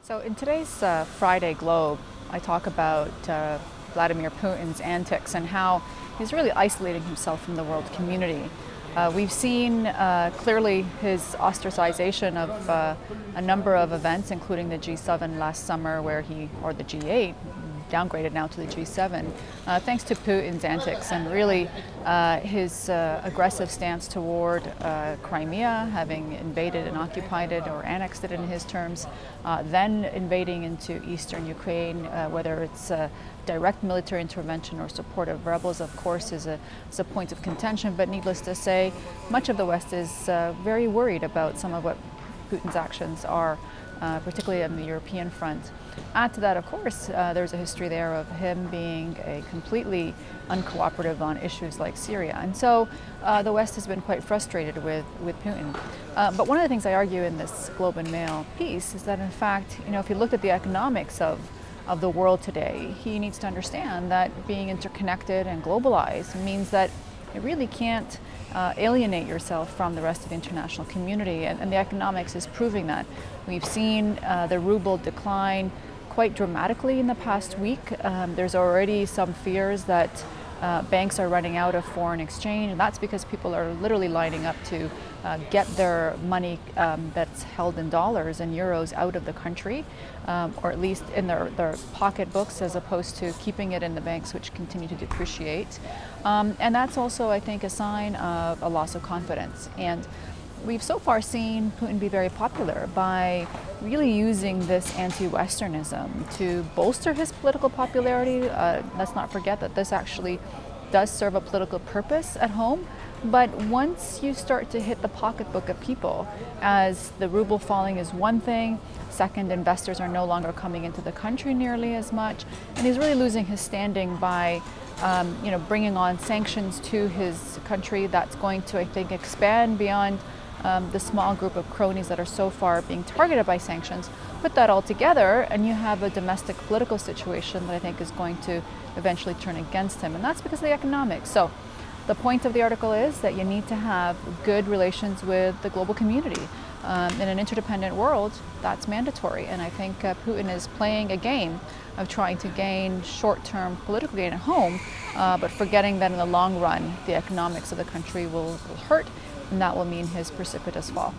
So in today's Friday Globe, I talk about Vladimir Putin's antics and how he's really isolating himself from the world community. We've seen clearly his ostracization of a number of events, including the G7 last summer, where or the G8, downgraded now to the G7, thanks to Putin's antics and really his aggressive stance toward Crimea, having invaded and occupied it or annexed it in his terms, then invading into eastern Ukraine, whether it's direct military intervention or support of rebels, of course, is a point of contention. But needless to say, much of the West is very worried about some of what Putin's actions are, particularly on the European front. Add to that, of course, there's a history there of him being completely uncooperative on issues like Syria. And so the West has been quite frustrated with Putin. But one of the things I argue in this Globe and Mail piece is that, in fact, if you look at the economics of the world today, he needs to understand that being interconnected and globalized means that you really can't alienate yourself from the rest of the international community, and the economics is proving that. We've seen the ruble decline quite dramatically in the past week. There's already some fears that banks are running out of foreign exchange, and that's because people are literally lining up to get their money that's held in dollars and euros out of the country, or at least in their pocketbooks, as opposed to keeping it in the banks, which continue to depreciate. And that's also, I think, a sign of a loss of confidence. And we've so far seen Putin be very popular by really using this anti-Westernism to bolster his political popularity. Let's not forget that this actually does serve a political purpose at home. But once you start to hit the pocketbook of people, as the ruble falling is one thing, second, investors are no longer coming into the country nearly as much, and he's really losing his standing by bringing on sanctions to his country. That's going to, I think, expand beyond the small group of cronies that are so far being targeted by sanctions. Put that all together and you have a domestic political situation that I think is going to eventually turn against him, and that's because of the economics. So the point of the article is that you need to have good relations with the global community. In an interdependent world, that's mandatory, and I think Putin is playing a game of trying to gain short-term political gain at home, but forgetting that in the long run, the economics of the country will hurt, and that will mean his precipitous fall.